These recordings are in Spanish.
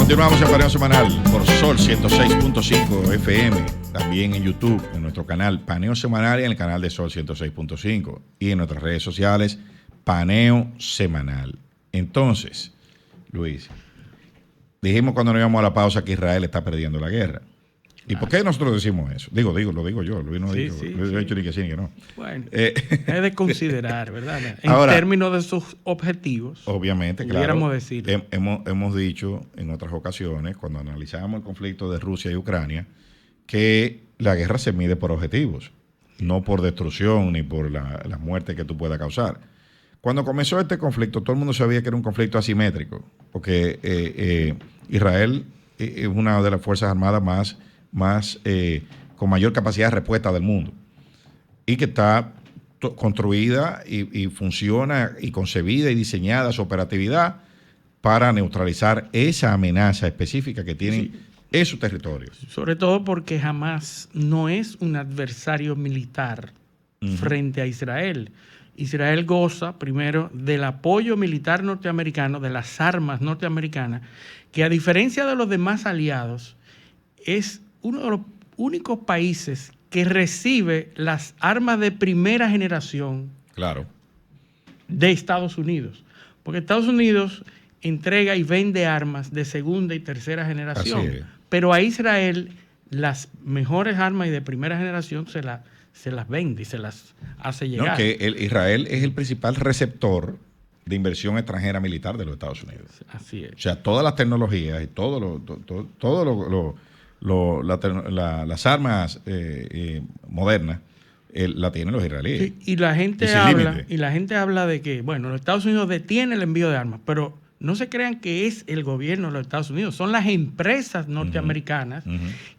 Continuamos en Paneo Semanal por Sol 106.5 FM, también en YouTube, en nuestro canal Paneo Semanal y en el canal de Sol 106.5 y en nuestras redes sociales Paneo Semanal. Entonces, Luis, dijimos cuando nos íbamos a la pausa que Israel está perdiendo la guerra. ¿Y por qué nosotros decimos eso? Lo digo yo. Luis no ha dicho, Luis ha dicho ni que sí ni que no. Bueno, es de considerar, ¿verdad? En ahora, términos de sus objetivos. Obviamente, pudiéramos claro. Decir. Hemos dicho en otras ocasiones, cuando analizamos el conflicto de Rusia y Ucrania, que la guerra se mide por objetivos, no por destrucción ni por la muerte que tú puedas causar. Cuando comenzó este conflicto, todo el mundo sabía que era un conflicto asimétrico, porque Israel es una de las fuerzas armadas con mayor capacidad de respuesta del mundo y que está construida y funciona y concebida y diseñada su operatividad para neutralizar esa amenaza específica que tienen en su territorio. Sobre todo porque Hamás no es un adversario militar frente a Israel. Israel goza primero del apoyo militar norteamericano, de las armas norteamericanas, que a diferencia de los demás aliados, es uno de los únicos países que recibe las armas de primera generación de Estados Unidos. Porque Estados Unidos entrega y vende armas de segunda y tercera generación. Pero a Israel las mejores armas y de primera generación se las vende y se las hace llegar. No, que Israel es el principal receptor de inversión extranjera militar de los Estados Unidos. Así es. O sea, todas las tecnologías y las armas modernas la tienen los israelíes. Sí, y la gente habla de que, bueno, los Estados Unidos detienen el envío de armas, pero no se crean que es el gobierno de los Estados Unidos, son las empresas norteamericanas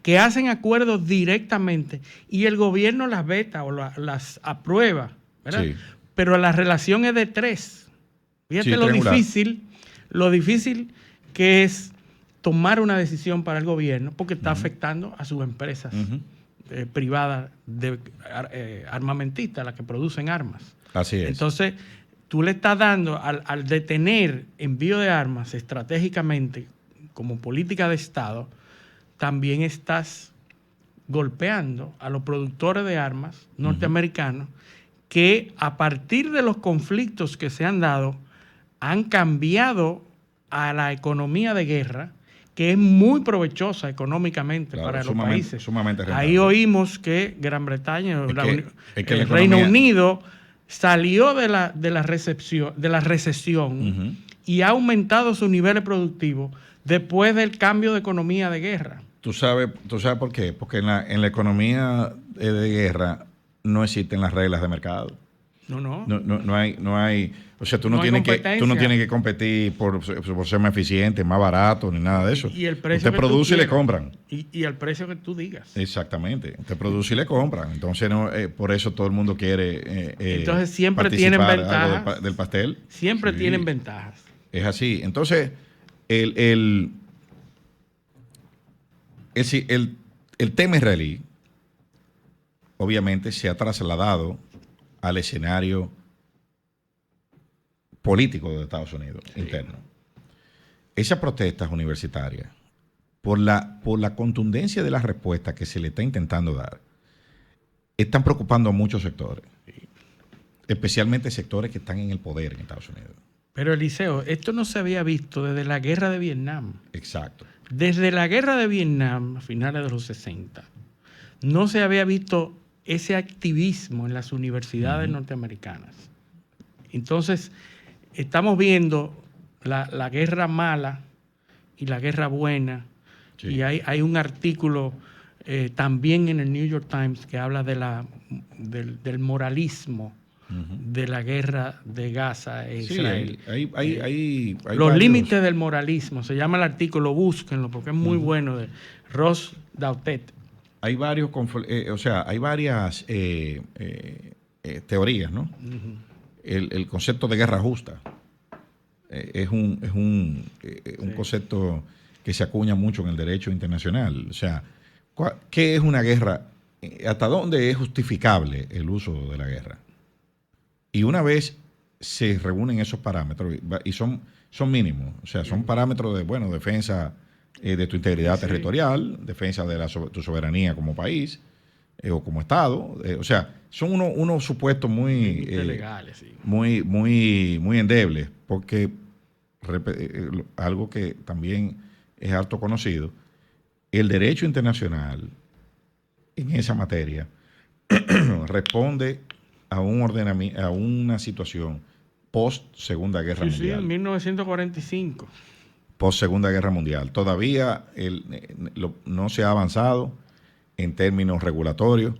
que hacen acuerdos directamente y el gobierno las veta o las aprueba, ¿verdad? Sí. Pero la relación es de tres. Fíjate lo difícil que es tomar una decisión para el gobierno porque está afectando a sus empresas privadas armamentistas, las que producen armas. Así es. Entonces, tú le estás dando, al detener envío de armas estratégicamente como política de Estado, también estás golpeando a los productores de armas norteamericanos que a partir de los conflictos que se han dado, han cambiado a la economía de guerra, que es muy provechosa económicamente para los países. Ahí oímos que Gran Bretaña, el Reino Unido, salió de la recesión y ha aumentado sus niveles productivos después del cambio de economía de guerra. ¿Tú sabes por qué? Porque en la economía de guerra no existen las reglas de mercado. No hay. O sea, tú no tienes que competir por ser más eficiente, más barato, ni nada de eso. Y el precio usted produce y le compran. Y el precio que tú digas. Exactamente. Usted produce y le compran. Entonces, por eso todo el mundo quiere entonces siempre tienen ventajas. Del pastel. Siempre tienen ventajas. Es así. Entonces, el tema israelí, obviamente, se ha trasladado al escenario político de Estados Unidos, interno. Esas protestas universitarias, por la contundencia de la respuesta que se le está intentando dar, están preocupando a muchos sectores, especialmente sectores que están en el poder en Estados Unidos. Pero Eliseo, esto no se había visto desde la guerra de Vietnam. Exacto. Desde la guerra de Vietnam, a finales de los 60, no se había visto ese activismo en las universidades norteamericanas. Entonces, estamos viendo la guerra mala y la guerra buena. Sí. Y hay un artículo también en el New York Times que habla del moralismo de la guerra de Gaza e Israel. Hay los límites del moralismo. Se llama el artículo, búsquenlo porque es muy bueno, de Ross Dautet. Hay varias teorías, ¿no? El concepto de guerra justa es un concepto que se acuña mucho en el derecho internacional. O sea, ¿qué es una guerra? ¿Hasta dónde es justificable el uso de la guerra? Y una vez se reúnen esos parámetros, y son mínimos, o sea, son parámetros de, defensa de tu integridad Sí. territorial, defensa de tu soberanía como país o como Estado. O sea, son unos supuestos muy, legales, sí. muy endebles, porque algo que también es harto conocido, el derecho internacional en esa materia responde a un ordenamiento, a una situación post Segunda Guerra Sí, sí, Mundial. en 1945. Post Segunda Guerra Mundial. Todavía no se ha avanzado en términos regulatorios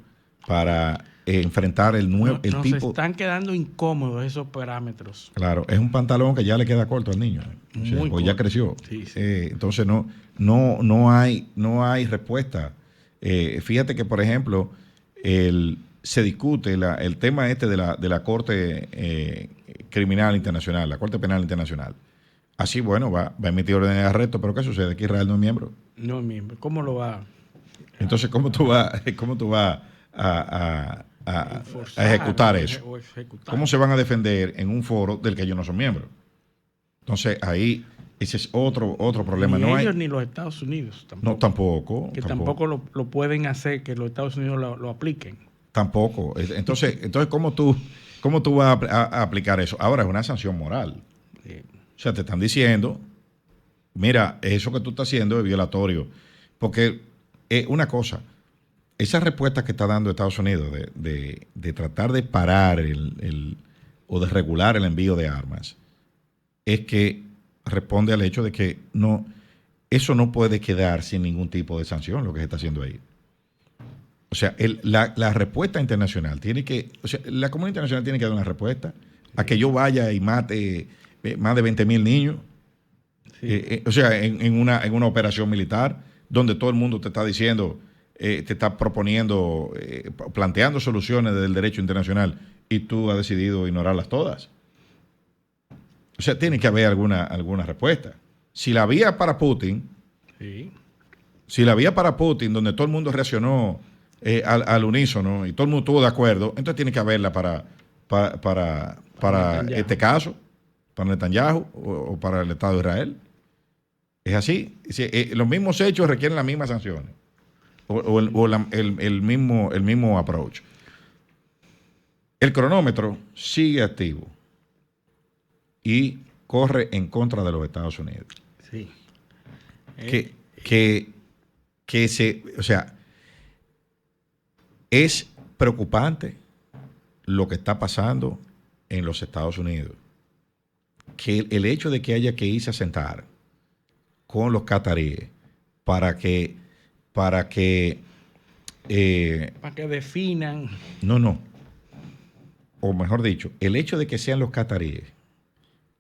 para enfrentar el Nos tipo. están quedando incómodos esos parámetros. Claro, es un pantalón que ya le queda corto al niño, o sea, Muy pues ya corto. creció. Sí, sí. Entonces no hay respuesta. Fíjate que, por ejemplo, se discute el tema este de la Corte Criminal Internacional, la Corte Penal Internacional. Así, bueno, va a emitir órdenes de arresto, pero ¿qué sucede? Que Israel no es miembro. No, miembro. ¿Cómo lo va Entonces, ¿cómo tú vas a forzar ejecutar eso? o ejecutar? ¿Cómo se van a defender en un foro del que ellos no son miembros? Entonces, ahí, ese es otro problema. Ni No ellos hay, ni los Estados Unidos tampoco. no, tampoco. Que tampoco lo pueden hacer, que los Estados Unidos lo apliquen. Tampoco. Entonces, ¿cómo tú vas a aplicar eso? Ahora es una sanción moral. Sí. O sea, te están diciendo, mira, eso que tú estás haciendo es violatorio. Porque una cosa, esa respuesta que está dando Estados Unidos de tratar de parar o de regular el envío de armas, es que responde al hecho de que eso no puede quedar sin ningún tipo de sanción, lo que se está haciendo ahí. O sea, la respuesta internacional la comunidad internacional tiene que dar una respuesta a que yo vaya y mate más de 20,000 niños. Sí. O sea, en una operación militar donde todo el mundo te está diciendo, te está proponiendo, planteando soluciones del derecho internacional y tú has decidido ignorarlas todas. O sea, tiene que haber alguna respuesta. Si la vía para Putin, Sí. donde todo el mundo reaccionó al unísono y todo el mundo estuvo de acuerdo, entonces tiene que haberla para Netanyahu. este caso, para Netanyahu o para el Estado de Israel. Es así. Los mismos hechos requieren las mismas sanciones el mismo approach. El cronómetro sigue activo y corre en contra de los Estados Unidos. Sí. O sea, es preocupante lo que está pasando en los Estados Unidos. Que el hecho de que haya que irse a sentar con los cataríes para que definan. No. O mejor dicho, el hecho de que sean los cataríes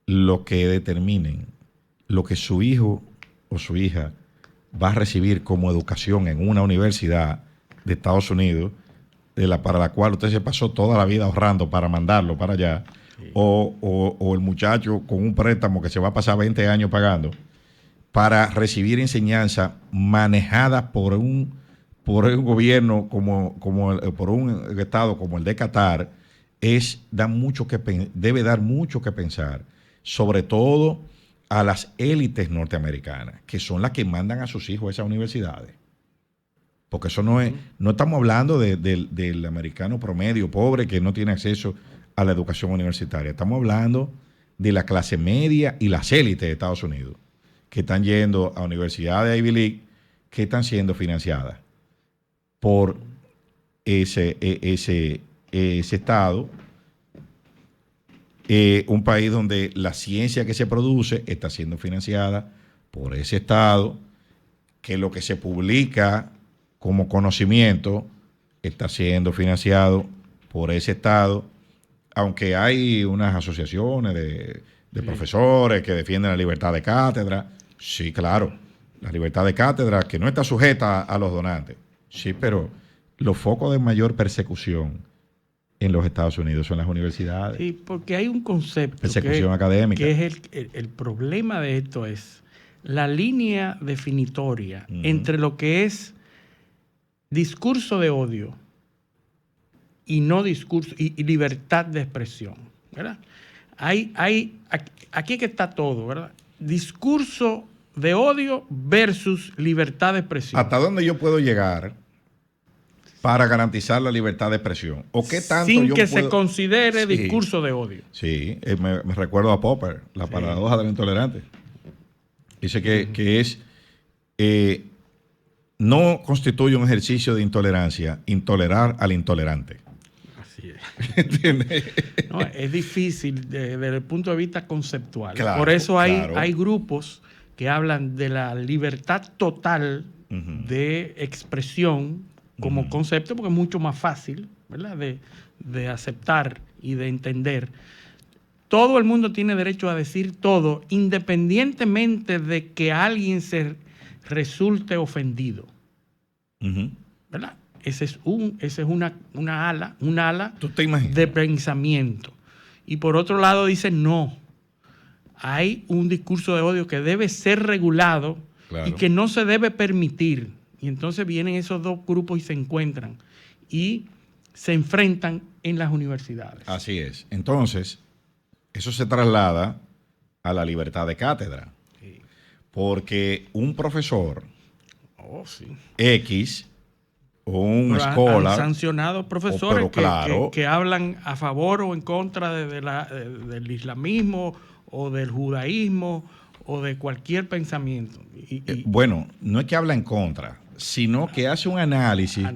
los que determinen lo que su hijo o su hija va a recibir como educación en una universidad de Estados Unidos, para la cual usted se pasó toda la vida ahorrando para mandarlo para allá, sí. o el muchacho con un préstamo que se va a pasar 20 años pagando, para recibir enseñanza manejada por un gobierno por un estado como el de Qatar, debe dar mucho que pensar, sobre todo a las élites norteamericanas, que son las que mandan a sus hijos a esas universidades. Porque eso no estamos hablando del americano promedio pobre que no tiene acceso a la educación universitaria. Estamos hablando de la clase media y las élites de Estados Unidos, que están yendo a universidades de Ivy League, que están siendo financiadas por ese estado, un país donde la ciencia que se produce está siendo financiada por ese estado, que lo que se publica como conocimiento está siendo financiado por ese estado, aunque hay unas asociaciones de profesores que defienden la libertad de cátedra. Sí, claro, la libertad de cátedra que no está sujeta a los donantes. Sí, pero los focos de mayor persecución en los Estados Unidos son las universidades. Sí, porque hay un concepto persecución académica. Que es el problema de esto es la línea definitoria entre lo que es discurso de odio y no discurso y libertad de expresión, ¿verdad? Aquí que está todo, ¿verdad? Discurso de odio versus libertad de expresión. ¿Hasta dónde yo puedo llegar para garantizar la libertad de expresión? ¿O qué tanto sin yo que puedo... se considere Sí. discurso de odio. Sí, me recuerdo a Popper, la paradoja del intolerante. Dice que es... no constituye un ejercicio de intolerancia intolerar al intolerante. Así es. ¿Entiendes? No, es difícil desde el punto de vista conceptual. Claro, Por eso claro. hay grupos que hablan de la libertad total de expresión como concepto, porque es mucho más fácil, ¿verdad?, de aceptar y de entender. Todo el mundo tiene derecho a decir todo, independientemente de que alguien se resulte ofendido. ¿Verdad? Esa es una ala ¿Tú te imaginas? de pensamiento. Y por otro lado dice no. Hay un discurso de odio que debe ser regulado, Claro. y que no se debe permitir. Y entonces vienen esos dos grupos y se encuentran y se enfrentan en las universidades. Así es. Entonces, eso se traslada a la libertad de cátedra. Sí. Porque un profesor Sí. X o un Pero han scholar... sancionado profesores pero claro. que hablan a favor o en contra del islamismo o del judaísmo o de cualquier pensamiento. Bueno, no es que habla en contra, sino que hace un análisis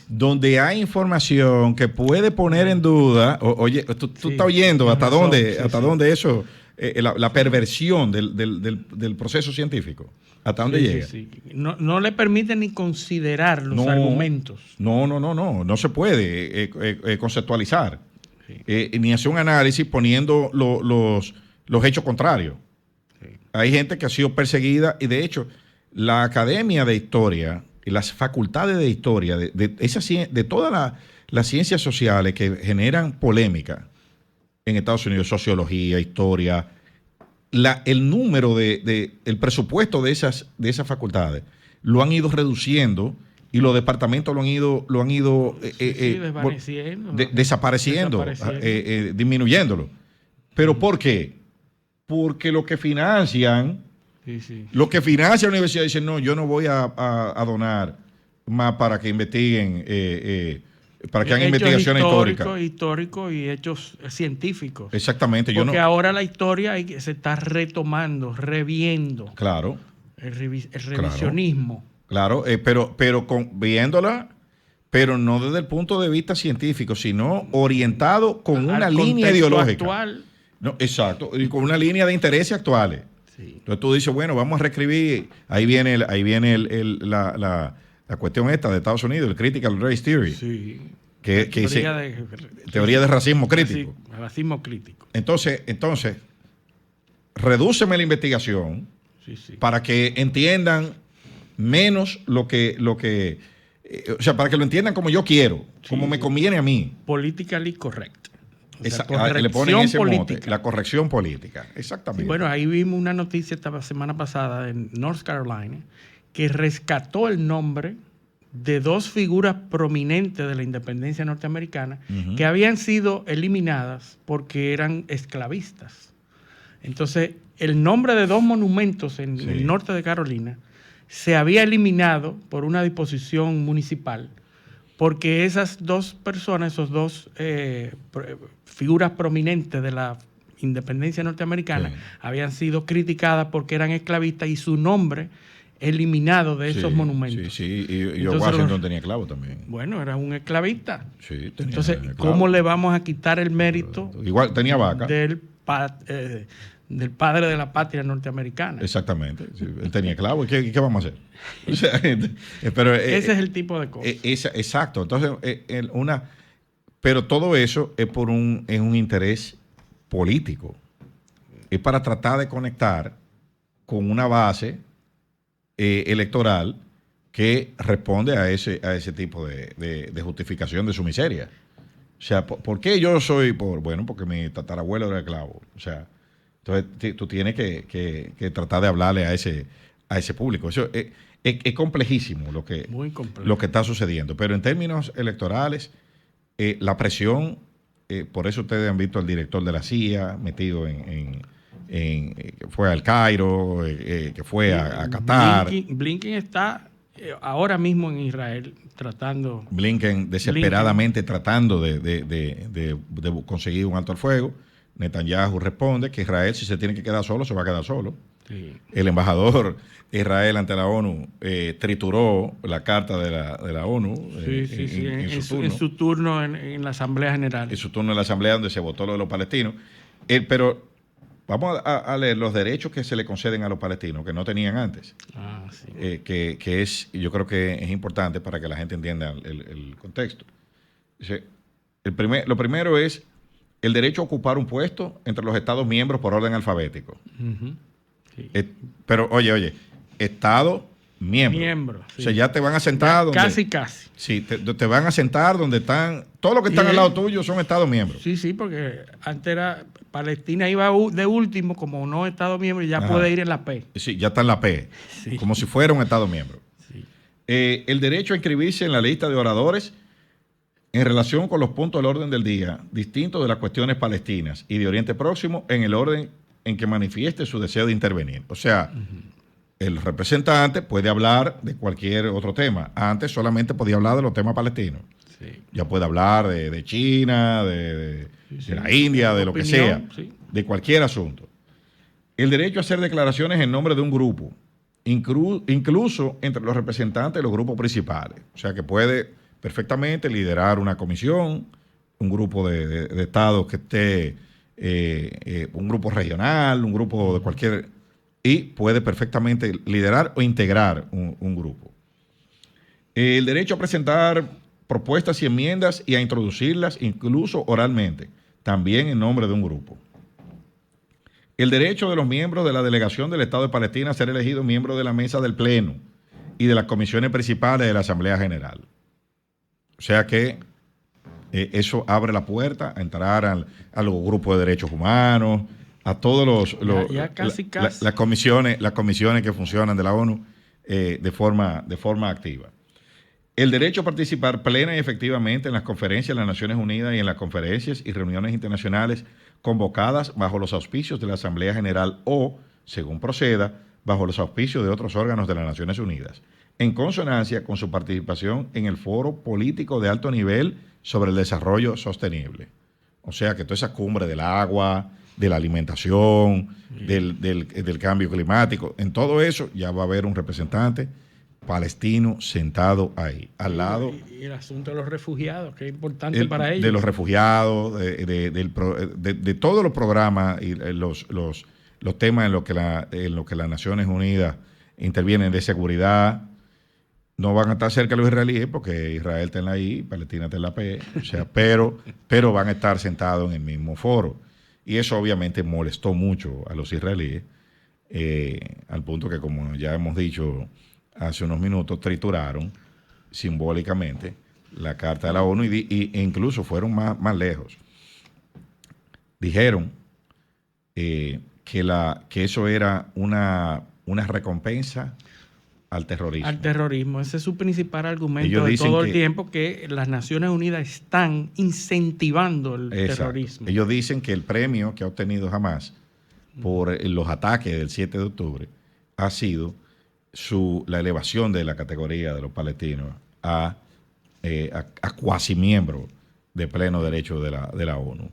donde hay información que puede poner en duda. Oye, tú estás oyendo hasta dónde eso, la perversión del proceso científico, hasta dónde llega. Sí. No le permite ni considerar los argumentos. No se puede conceptualizar, ni hacer un análisis poniendo los hechos contrarios. Hay gente que ha sido perseguida y de hecho la Academia de Historia y las facultades de Historia de todas las ciencias sociales que generan polémica en Estados Unidos, sociología, historia, el número el presupuesto de esas desvaneciendo. lo han ido reduciendo y los departamentos lo han ido desapareciendo. Disminuyéndolo. ¿Pero por qué? Porque lo que financian la universidad dicen, no, yo no voy a donar más para que investiguen, para que hagan investigaciones históricos y hechos científicos. Exactamente. Porque ahora la historia se está retomando, reviendo. Claro. El revisionismo. Claro, pero viéndola, pero no desde el punto de vista científico, sino orientado con una línea ideológica. Actual. No, exacto, y con una línea de intereses actuales. Sí. Entonces tú dices, bueno, vamos a reescribir. Ahí viene la cuestión esta de Estados Unidos, el Critical Race Theory. Sí. Teoría de racismo crítico. Racismo crítico. Entonces, redúceme la investigación para que entiendan menos lo que o sea, para que lo entiendan como yo quiero, como me conviene a mí. Politically correct. Le ponen ese mote, la corrección política. Exactamente. Sí, bueno, ahí vimos una noticia esta semana pasada en North Carolina que rescató el nombre de dos figuras prominentes de la independencia norteamericana que habían sido eliminadas porque eran esclavistas. Entonces, el nombre de dos monumentos en el norte de Carolina se había eliminado por una disposición municipal porque esas dos personas, esos dos figuras prominentes de la independencia norteamericana habían sido criticadas porque eran esclavistas y su nombre eliminado de esos monumentos. Sí. Y Washington tenía esclavo también. Bueno, era un esclavista. Sí, tenía Entonces, esclavo. ¿cómo le vamos a quitar el mérito? Igual tenía vaca. Del padre de la patria norteamericana. Exactamente. Sí, él tenía esclavo. ¿Y qué vamos a hacer? O sea, pero, ese es el tipo de cosas. Exacto. Entonces, pero todo eso es por un interés político. Es para tratar de conectar con una base electoral que responde a ese tipo de justificación de su miseria. O sea, ¿por qué yo soy pobre? Bueno, porque mi tatarabuelo era esclavo. O sea, entonces tú tienes que tratar de hablarle a ese público. Eso es complejísimo lo que está sucediendo. Pero en términos electorales, la presión, por eso ustedes han visto al director de la CIA metido en que fue al Cairo, que fue a Qatar. Blinken está ahora mismo en Israel tratando. Blinken desesperadamente tratando de conseguir un alto al fuego. Netanyahu responde que Israel, si se tiene que quedar solo, se va a quedar solo. Sí. El embajador de Israel ante la ONU trituró la carta de la ONU en su turno en la Asamblea General. En su turno en la Asamblea, donde se votó lo de los palestinos. Pero vamos a leer los derechos que se le conceden a los palestinos, que no tenían antes. Sí. Que es, yo creo que es importante para que la gente entienda el contexto. Dice, lo primero es el derecho a ocupar un puesto entre los Estados miembros por orden alfabético. Sí. Pero, oye, Estado miembro. Sí. O sea, ya te van a sentar Casi. Sí, te van a sentar donde están. Todos los que están al lado tuyo son Estados miembros. Sí, porque antes Palestina iba de último como no Estado miembro y ya puede ir en la P. Sí, ya está en la P. Sí. Como si fuera un Estado miembro. Sí. El derecho a inscribirse en la lista de oradores en relación con los puntos del orden del día, distintos de las cuestiones palestinas y de Oriente Próximo, en el orden en que manifieste su deseo de intervenir. O sea, el representante puede hablar de cualquier otro tema. Antes solamente podía hablar de los temas palestinos. Sí. Ya puede hablar de China, de la India, de lo que sea, de cualquier asunto. El derecho a hacer declaraciones en nombre de un grupo, incluso entre los representantes de los grupos principales. O sea, que puede perfectamente liderar una comisión, un grupo de estados que esté, un grupo regional, un grupo de cualquier, y puede perfectamente liderar o integrar un grupo. El derecho a presentar propuestas y enmiendas y a introducirlas incluso oralmente, también en nombre de un grupo. El derecho de los miembros de la delegación del Estado de Palestina a ser elegidos miembros de la mesa del Pleno y de las comisiones principales de la Asamblea General. O sea que eso abre la puerta a entrar a los grupos de derechos humanos, a todos las comisiones que funcionan de la ONU de forma activa. El derecho a participar plena y efectivamente en las conferencias de las Naciones Unidas y en las conferencias y reuniones internacionales convocadas bajo los auspicios de la Asamblea General o, según proceda, bajo los auspicios de otros órganos de las Naciones Unidas, en consonancia con su participación en el foro político de alto nivel sobre el desarrollo sostenible. O sea que toda esa cumbre del agua, de la alimentación, del cambio climático, en todo eso ya va a haber un representante palestino sentado ahí, al lado. Y el asunto de los refugiados, que es importante para ellos. De los refugiados, de todos los programas y los temas en los que las Naciones Unidas intervienen de seguridad. No van a estar cerca de los israelíes porque Israel está en la I, Palestina está en la P, o sea, pero van a estar sentados en el mismo foro. Y eso obviamente molestó mucho a los israelíes, al punto que, como ya hemos dicho hace unos minutos, trituraron simbólicamente la Carta de la ONU e incluso fueron más lejos. Dijeron que eso era una recompensa al terrorismo. Al terrorismo. Ese es su principal argumento de todo el tiempo, que las Naciones Unidas están incentivando el terrorismo. Ellos dicen que el premio que ha obtenido Hamas por los ataques del 7 de octubre ha sido la elevación de la categoría de los palestinos a cuasi miembro de pleno derecho de la ONU.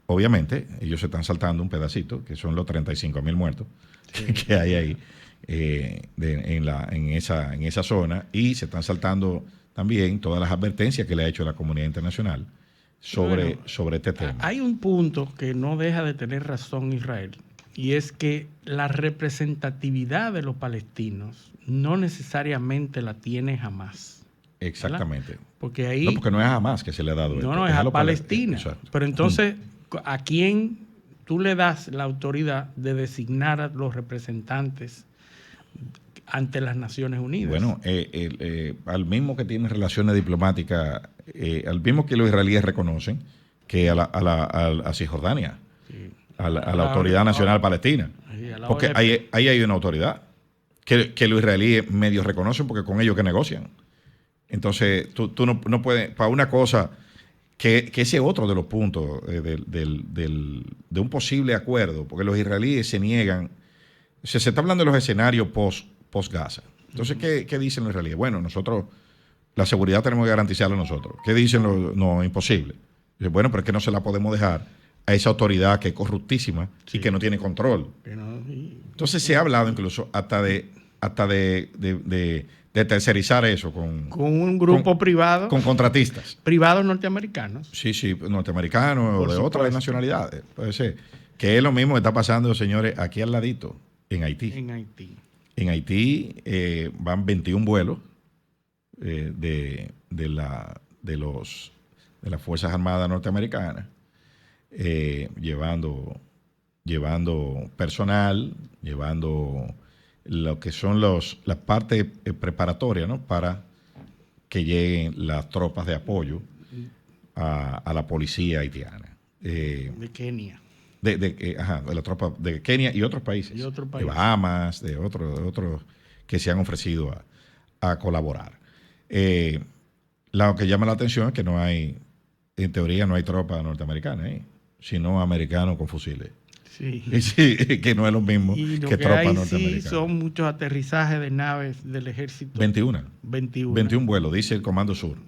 Obviamente, ellos se están saltando un pedacito, que son los 35,000 muertos que hay ahí. En esa zona, y se están saltando también todas las advertencias que le ha hecho la comunidad internacional sobre este tema. Hay un punto que no deja de tener razón Israel, y es que la representatividad de los palestinos no necesariamente la tiene Hamas. Exactamente. Porque ahí... No, porque no es a Hamas que se le ha dado esto. No, es a Palestina. Pero entonces, ¿a quién tú le das la autoridad de designar a los representantes ante las Naciones Unidas? Bueno, al mismo que tiene relaciones diplomáticas, al mismo que los israelíes reconocen, que a Cisjordania, sí, a la Autoridad Nacional Palestina. Porque ahí hay una autoridad que los israelíes medio reconocen porque con ellos que negocian. Entonces, tú no puedes, para una cosa que ese es otro de los puntos de un posible acuerdo, porque los israelíes se niegan. Se está hablando de los escenarios post-Gaza. Entonces, ¿qué dicen los israelíes? Bueno, nosotros, la seguridad tenemos que garantizarla nosotros. ¿Qué dicen los? No, imposible. Dicen, bueno, pero es que no se la podemos dejar a esa autoridad que es corruptísima y que no tiene control. Entonces, se ha hablado incluso hasta de tercerizar eso con un grupo privado. Con contratistas. Privados norteamericanos. Sí, norteamericanos o de otras nacionalidades. Puede ser. Que es lo mismo que está pasando, señores, aquí al ladito, en Haití. En Haití van 21 vuelos de las Fuerzas Armadas norteamericanas llevando personal, llevando lo que son las partes preparatorias, ¿no? Para que lleguen las tropas de apoyo a la policía haitiana. De Kenia. De la tropa de Kenia y otros países. De Bahamas, de otros que se han ofrecido a colaborar. Lo que llama la atención es que no hay, en teoría, no hay tropa norteamericana, sino americanos con fusiles. Sí, que no es lo mismo que tropa norteamericana. Sí, son muchos aterrizajes de naves del ejército. 21 vuelos, dice el Comando Sur.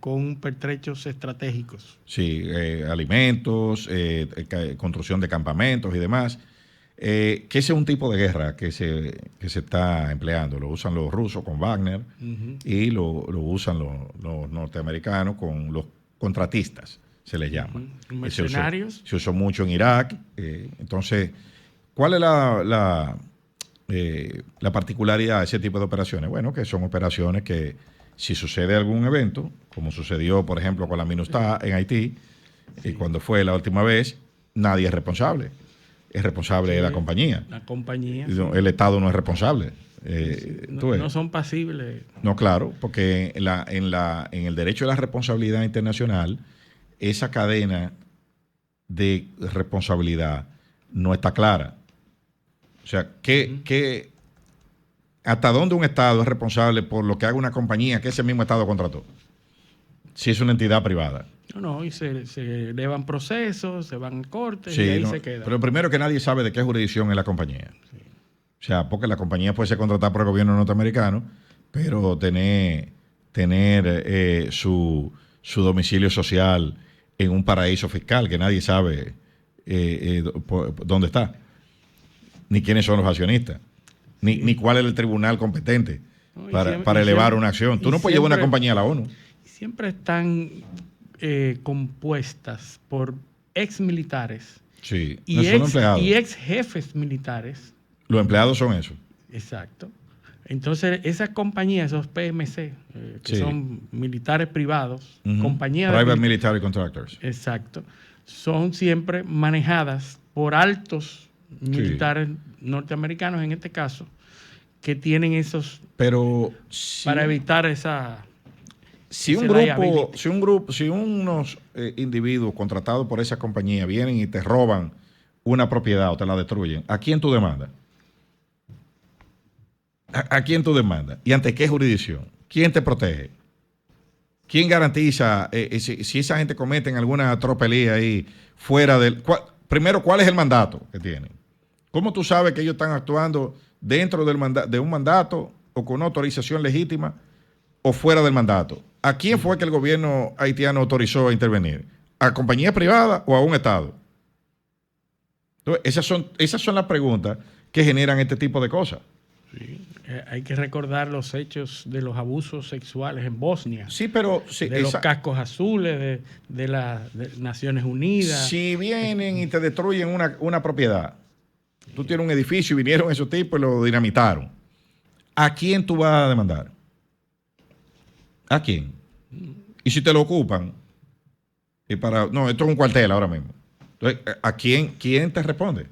Con pertrechos estratégicos. Sí, alimentos, construcción de campamentos y demás. Que ese es un tipo de guerra que se está empleando. Lo usan los rusos con Wagner y lo usan los norteamericanos con los contratistas, se les llama. Mercenarios. Se usó mucho en Irak. Entonces, ¿cuál es la particularidad de ese tipo de operaciones? Bueno, que son operaciones que si sucede algún evento, como sucedió, por ejemplo, con la MINUSTAH en Haití, cuando fue la última vez, nadie es responsable. Es responsable de la compañía. La compañía. El Estado no es responsable. No son pasibles. No, claro, porque en el derecho de la responsabilidad internacional, esa cadena de responsabilidad no está clara. O sea, ¿hasta dónde un Estado es responsable por lo que haga una compañía que ese mismo Estado contrató? Si es una entidad privada. No, y se elevan procesos, se van a corte y ahí se queda. Pero primero que nadie sabe de qué jurisdicción es la compañía. Sí. O sea, porque la compañía puede ser contratada por el gobierno norteamericano, pero tener su domicilio social en un paraíso fiscal que nadie sabe dónde está, ni quiénes son los accionistas. Ni cuál es el tribunal competente para elevar una acción. Tú no puedes llevar una compañía a la ONU. Siempre están compuestas por ex militares y ex jefes militares. Los empleados son eso. Exacto. Entonces, esas compañías, esos PMC, que son militares privados, compañías Private Military Contractors. Exacto. Son siempre manejadas por altos militares norteamericanos, en este caso, que tienen esos... Pero para evitar esa... Si unos individuos contratados por esa compañía vienen y te roban una propiedad o te la destruyen, ¿a quién tú demandas? ¿A quién tú demandas? ¿Y ante qué jurisdicción? ¿Quién te protege? ¿Quién garantiza si esa gente comete alguna tropelía ahí fuera del... Primero, ¿cuál es el mandato que tienen? ¿Cómo tú sabes que ellos están actuando dentro de un mandato o con una autorización legítima o fuera del mandato? ¿A quién fue que el gobierno haitiano autorizó a intervenir? ¿A compañías privadas o a un Estado? Entonces, esas son las preguntas que generan este tipo de cosas. Sí. Hay que recordar los hechos de los abusos sexuales en Bosnia. Sí, pero... de los cascos azules de las Naciones Unidas. Si vienen y te destruyen una propiedad, tú tienes un edificio y vinieron esos tipos y lo dinamitaron, ¿a quién tú vas a demandar? ¿A quién? Y si te lo ocupan, no, esto es un cuartel ahora mismo. Entonces, ¿a quién te responde?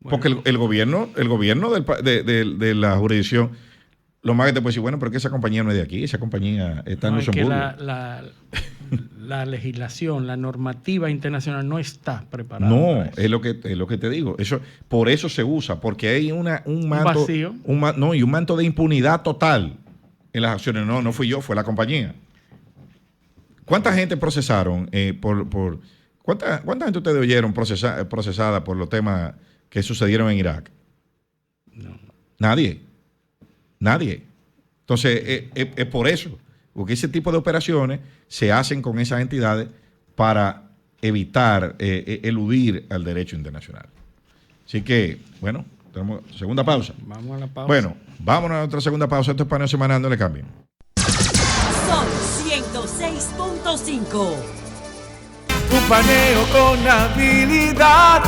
Bueno, porque el gobierno de la jurisdicción, lo más que te puede decir, bueno, pero que esa compañía no es de aquí, esa compañía está en Luxemburgo. La legislación, la normativa internacional no está preparada. No, es lo que te digo. Por eso se usa, porque hay un manto, vacío. Un manto de impunidad total en las acciones. No fui yo, fue la compañía. ¿Cuánta gente procesaron ¿cuánta gente ustedes oyeron procesada por los temas que sucedieron en Irak? No. Nadie. Entonces, es por eso. Porque ese tipo de operaciones se hacen con esas entidades para evitar, eludir al derecho internacional. Así que, bueno, tenemos segunda pausa. Vamos a la pausa. Bueno, vámonos a otra segunda pausa. Esto es Paneo Semanal, no le cambien. Sol 106.5. Un paneo con habilidad.